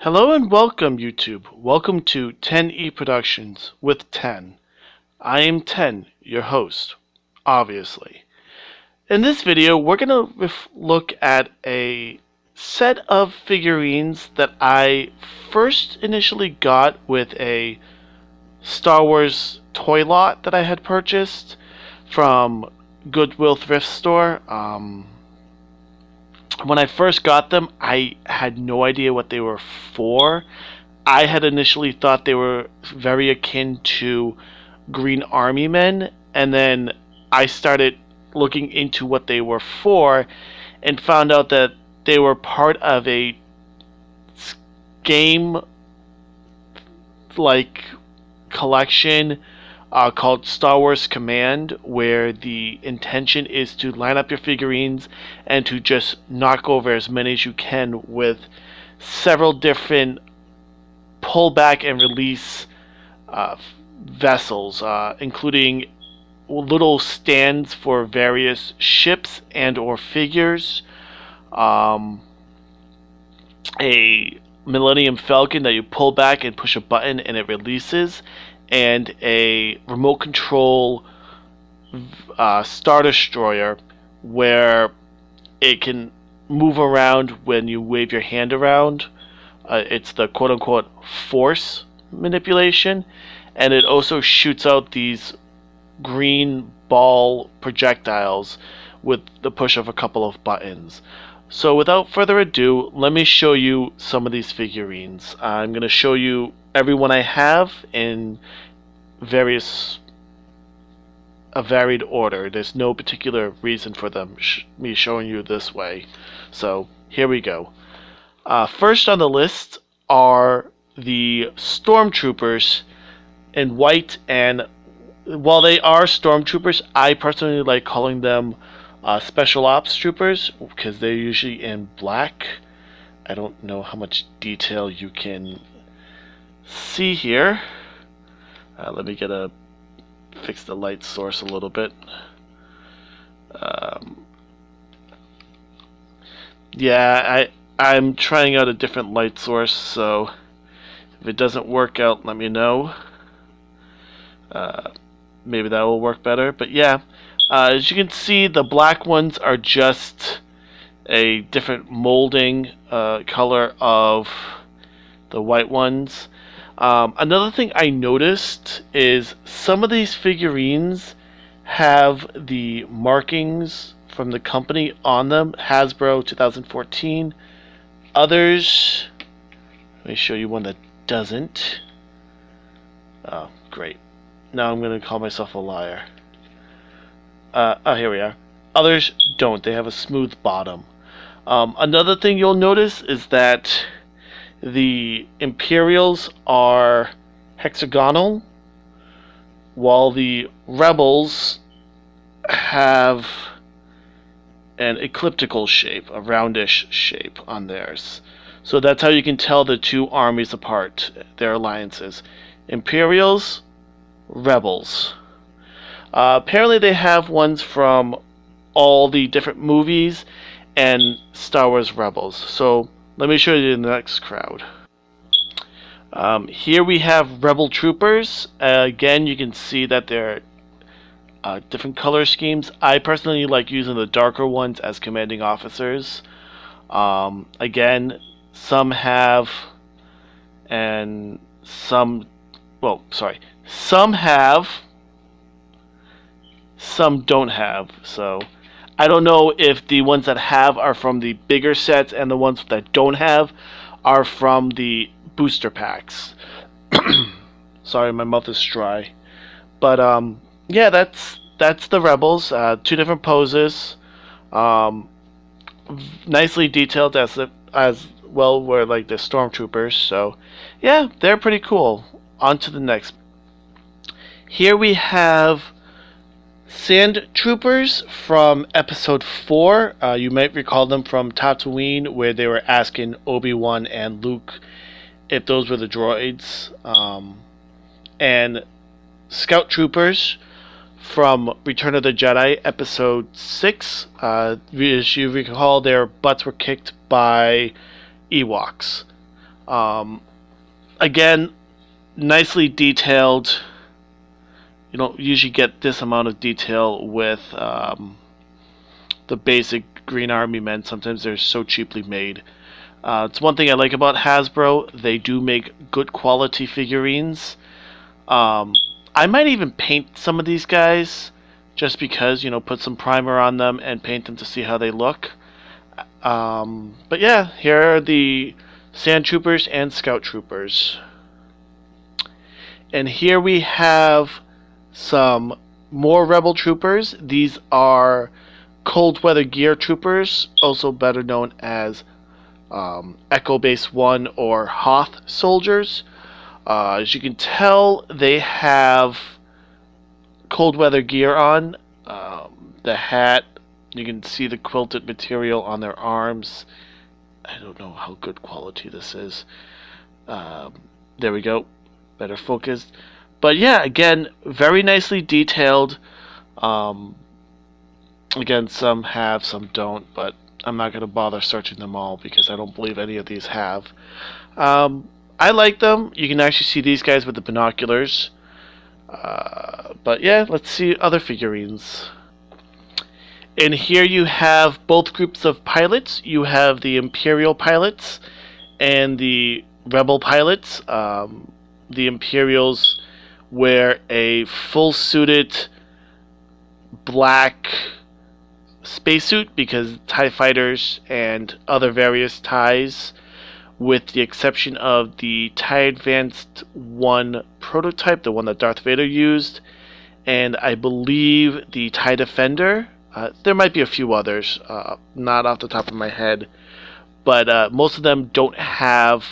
Hello and welcome, YouTube. Welcome to 10E Productions with 10. I am 10, your host, obviously. In this video, we're going to look at a set of figurines that I first initially got with a Star Wars toy lot that I had purchased from Goodwill Thrift Store. When I first got them, I had no idea what they were for. I had initially thought they were very akin to Green Army Men, and then I started looking into what they were for and found out that they were part of a game like collection called Star Wars Command, where the intention is to line up your figurines and to just knock over as many as you can with several different pull back and release vessels, including little stands for various ships and or figures, a Millennium Falcon that you pull back and push a button and it releases, and a remote control Star Destroyer where it can move around when you wave your hand around. It's the quote-unquote force manipulation, and it also shoots out these green ball projectiles with the push of a couple of buttons. So without further ado, let me show you some of these figurines. I'm going to show you everyone I have in a varied order. There's no particular reason for them me showing you this way. So here we go. First on the list are the Stormtroopers in white, and while they are Stormtroopers, I personally like calling them Special Ops Troopers because they're usually in black. I don't know how much detail you can see here. Let me fix the light source a little bit. Yeah, I'm trying out a different light source, so if it doesn't work out, let me know. Maybe that will work better. But yeah, as you can see, the black ones are just a different molding color of the white ones. Another thing I noticed is some of these figurines have the markings from the company on them. Hasbro 2014. Others, let me show you one that doesn't. Oh, great. Now I'm going to call myself a liar. Here we are. Others don't. They have a smooth bottom. Another thing you'll notice is that the Imperials are hexagonal, while the Rebels have an elliptical shape, a roundish shape on theirs. So that's how you can tell the two armies apart, their alliances. Imperials, Rebels. Apparently they have ones from all the different movies and Star Wars Rebels. So let me show you the next crowd. Here we have Rebel Troopers. Again, you can see that they're different color schemes. I personally like using the darker ones as commanding officers. Again, some have, and some, well, sorry, some have, some don't have. So I don't know if the ones that have are from the bigger sets and the ones that don't have are from the booster packs. Sorry, my mouth is dry. But yeah, that's the Rebels. Two different poses. Nicely detailed as well were like the Stormtroopers. So yeah, they're pretty cool. On to the next. Here we have Sand Troopers from Episode 4. You might recall them from Tatooine, where they were asking Obi-Wan and Luke if those were the droids. And Scout Troopers from Return of the Jedi, Episode 6. As you recall, their butts were kicked by Ewoks. Again, nicely detailed. You don't usually get this amount of detail with the basic Green Army men. Sometimes they're so cheaply made. It's one thing I like about Hasbro. They do make good quality figurines. I might even paint some of these guys just because, put some primer on them and paint them to see how they look. But yeah, here are the Sand Troopers and Scout Troopers. And here we have some more Rebel Troopers. These are Cold Weather Gear Troopers, also better known as Echo Base 1 or Hoth Soldiers. As you can tell, they have cold weather gear on. The hat, you can see the quilted material on their arms. I don't know how good quality this is. There we go. Better focused. But yeah, again, very nicely detailed. Again, some have, some don't, but I'm not going to bother searching them all because I don't believe any of these have. I like them. You can actually see these guys with the binoculars. But yeah, let's see other figurines. And here you have both groups of pilots. You have the Imperial pilots and the Rebel pilots. The Imperials wear a full-suited black spacesuit because TIE fighters and other various TIEs, with the exception of the TIE Advanced 1 prototype, the one that Darth Vader used, and I believe the TIE Defender. There might be a few others, not off the top of my head, but most of them don't have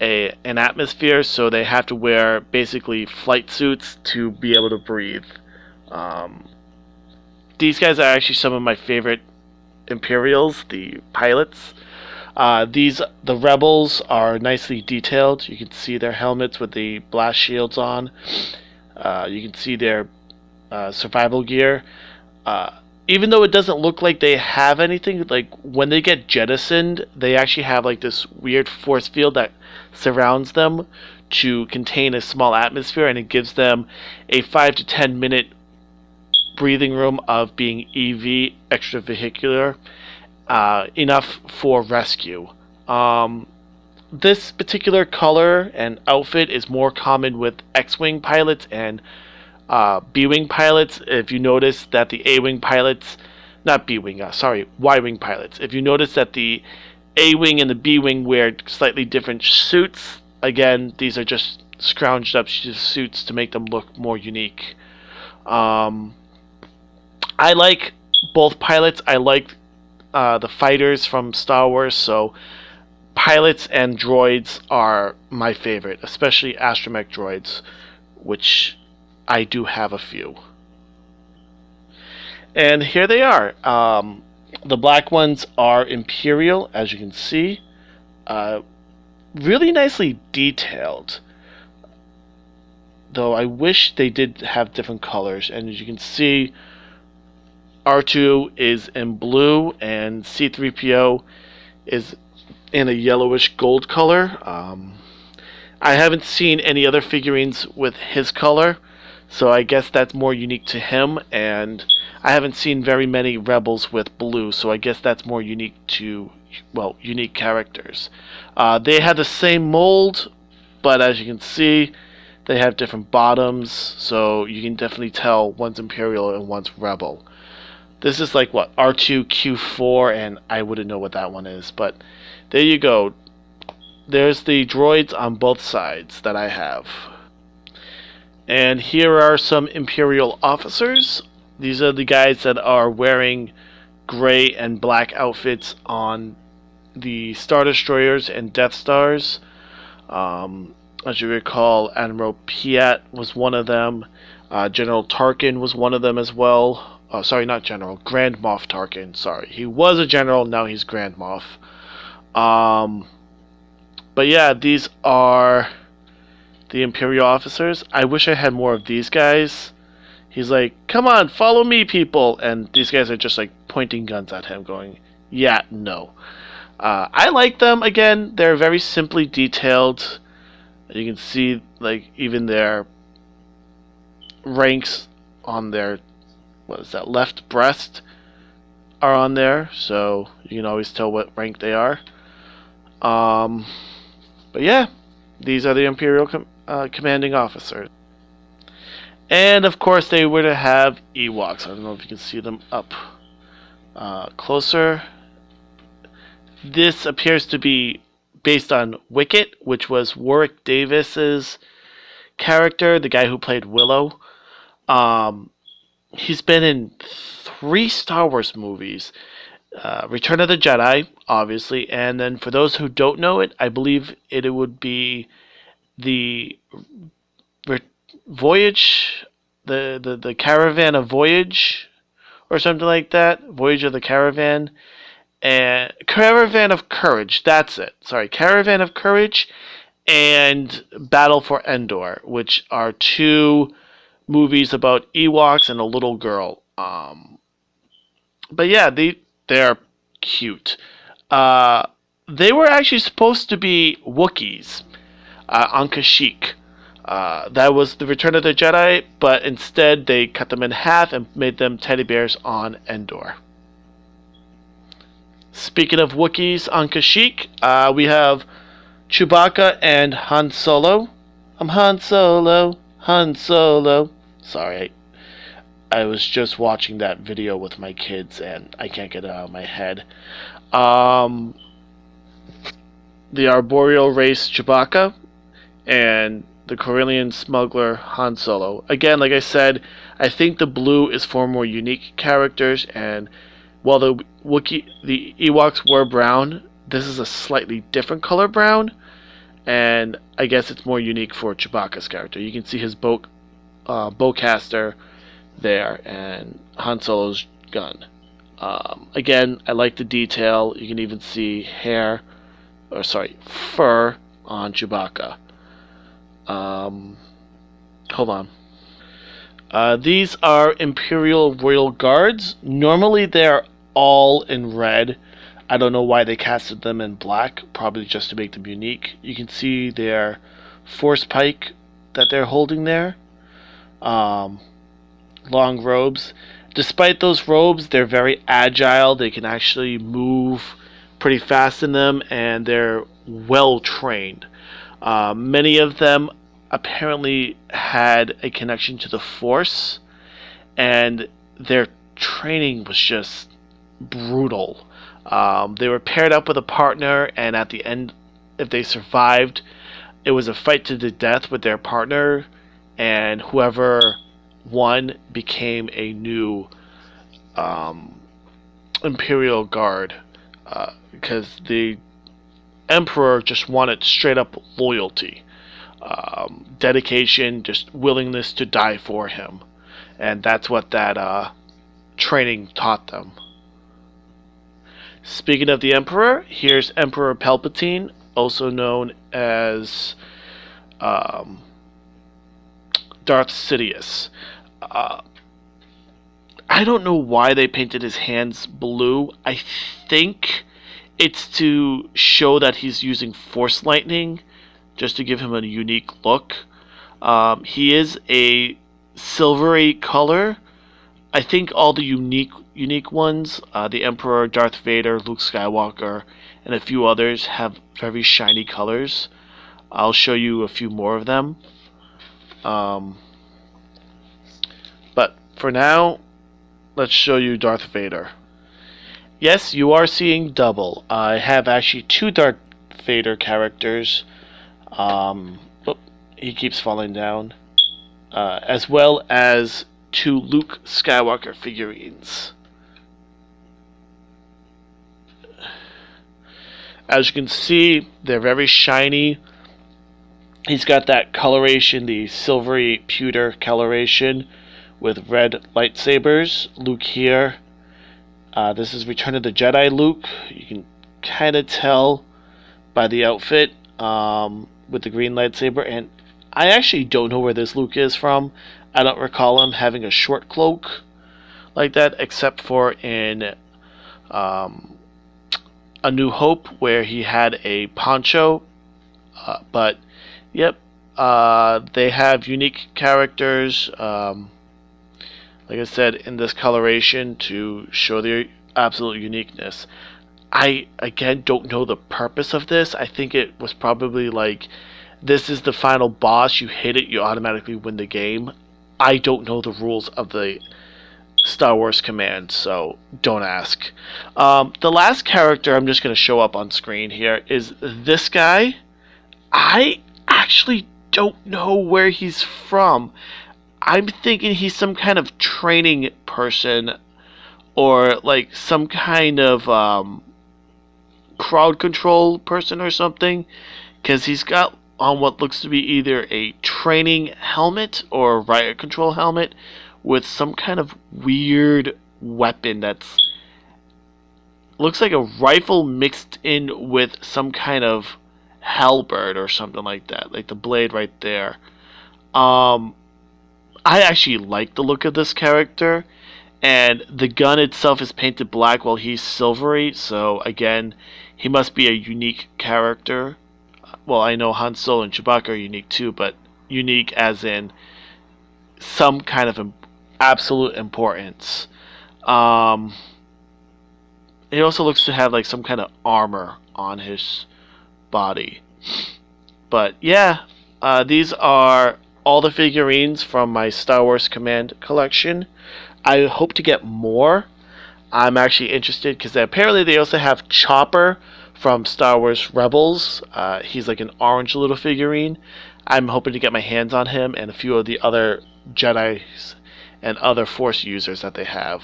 an atmosphere, so they have to wear basically flight suits to be able to breathe. These guys are actually some of my favorite Imperials, the pilots. The Rebels are nicely detailed. You can see their helmets with the blast shields on. You can see their survival gear. Even though it doesn't look like they have anything, like when they get jettisoned, they actually have like this weird force field that surrounds them to contain a small atmosphere, and it gives them a 5 to 10 minute breathing room of being EV, extravehicular, enough for rescue. This particular color and outfit is more common with X-Wing pilots and B-Wing pilots. If you notice that the A-Wing pilots, not B-Wing, Y-Wing pilots. If you notice that the A-Wing and the B-Wing wear slightly different suits, again, these are just scrounged up suits to make them look more unique. I like both pilots. I like the fighters from Star Wars, so pilots and droids are my favorite, especially astromech droids, which I do have a few. And here they are. The black ones are Imperial, as you can see. Really nicely detailed. Though I wish they did have different colors. And as you can see, R2 is in blue and C-3PO is in a yellowish gold color. I haven't seen any other figurines with his color, so I guess that's more unique to him, and I haven't seen very many Rebels with blue, so I guess that's more unique to, well, unique characters. They have the same mold, but as you can see, they have different bottoms, so you can definitely tell one's Imperial and one's Rebel. This is like, what, R2-Q4, and I wouldn't know what that one is, but there you go. There's the droids on both sides that I have. And here are some Imperial officers. These are the guys that are wearing gray and black outfits on the Star Destroyers and Death Stars. As you recall, Admiral Piat was one of them. General Tarkin was one of them as well. Sorry, not General. Grand Moff Tarkin. Sorry. He was a general, now he's Grand Moff. But yeah, these are the Imperial officers. I wish I had more of these guys. He's like, come on, follow me, people. And these guys are just like pointing guns at him, going, yeah, no. I like them. Again, they're very simply detailed. You can see like even their ranks on their, what is that, left breast are on there, so you can always tell what rank they are. But yeah, these are the Imperial commanding officers. And of course, they were to have Ewoks. I don't know if you can see them up closer. This appears to be based on Wicket, which was Warwick Davis's character, the guy who played Willow. He's been in 3 Star Wars movies. Return of the Jedi, obviously, and then for those who don't know it, I believe it would be the Voyage, the Caravan of Voyage, or something like that. Voyage of the Caravan, and Caravan of Courage. That's it. Sorry, Caravan of Courage, and Battle for Endor, which are 2 movies about Ewoks and a little girl. But yeah, they're cute. They were actually supposed to be Wookiees on Kashyyyk. That was the Return of the Jedi, but instead they cut them in half and made them teddy bears on Endor. Speaking of Wookiees on Kashyyyk, we have Chewbacca and Han Solo. I'm Han Solo, Han Solo. Sorry, I was just watching that video with my kids and I can't get it out of my head. The arboreal race Chewbacca and the Corellian smuggler Han Solo. Again, like I said, I think the blue is for more unique characters, and while the Ewoks were brown, this is a slightly different color brown, and I guess it's more unique for Chewbacca's character. You can see his bowcaster there and Han Solo's gun. Again, I like the detail. You can even see fur on Chewbacca. Hold on. These are Imperial Royal Guards. Normally they're all in red. I don't know why they casted them in black, probably just to make them unique. You can see their force pike that they're holding there. Long robes. Despite those robes, they're very agile. They can actually move pretty fast in them, and they're well trained. Many of them apparently had a connection to the Force, and their training was just brutal. They were paired up with a partner, and at the end, if they survived, it was a fight to the death with their partner, and whoever won became a new Imperial Guard, because the Emperor just wanted straight up loyalty, dedication, just willingness to die for him, and that's what that training taught them. Speaking of the Emperor, here's Emperor Palpatine, also known as Darth Sidious. I don't know why they painted his hands blue. I think it's to show that he's using Force Lightning, just to give him a unique look. He is a silvery color. I think all the unique ones, the Emperor, Darth Vader, Luke Skywalker, and a few others have very shiny colors. I'll show you a few more of them. But for now, let's show you Darth Vader. Yes, you are seeing double. I have actually 2 Darth Vader characters. He keeps falling down. As well as 2 Luke Skywalker figurines. As you can see, they're very shiny. He's got that coloration, the silvery pewter coloration with red lightsabers. Luke here. This is Return of the Jedi Luke. You can kind of tell by the outfit with the green lightsaber. And I actually don't know where this Luke is from. I don't recall him having a short cloak like that, except for in A New Hope, where he had a poncho. But, yep, they have unique characters, like I said, in this coloration to show their absolute uniqueness. I, again, don't know the purpose of this. I think it was probably like, this is the final boss, you hit it, you automatically win the game. I don't know the rules of the Star Wars command, so don't ask. The last character I'm just going to show up on screen here is this guy. I actually don't know where he's from. I'm thinking he's some kind of training person, or like some kind of crowd control person or something, because he's got on what looks to be either a training helmet or a riot control helmet with some kind of weird weapon that's looks like a rifle mixed in with some kind of halberd or something like that, like the blade right there. I actually like the look of this character, and the gun itself is painted black while he's silvery, so again, he must be a unique character. Well, I know Han Solo and Chewbacca are unique too, but unique as in some kind of absolute importance. He also looks to have like some kind of armor on his body. But yeah, these are all the figurines from my Star Wars Command collection. I hope to get more. I'm actually interested because apparently they also have Chopper from Star Wars Rebels. He's like an orange little figurine. I'm hoping to get my hands on him and a few of the other Jedis and other Force users that they have.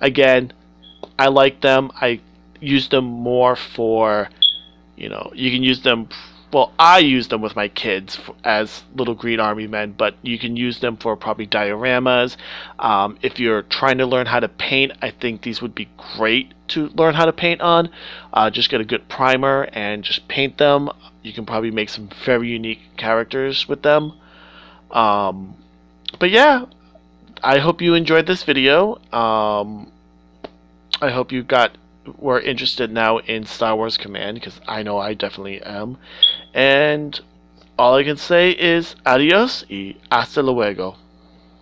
Again, I like them. I use them more for, you can use them. Well, I use them with my kids as little green army men, but you can use them for probably dioramas. If you're trying to learn how to paint, I think these would be great to learn how to paint on. Just get a good primer and just paint them. You can probably make some very unique characters with them. But yeah, I hope you enjoyed this video. I hope you were interested now in Star Wars Command, because I know I definitely am. And all I can say is adios y hasta luego.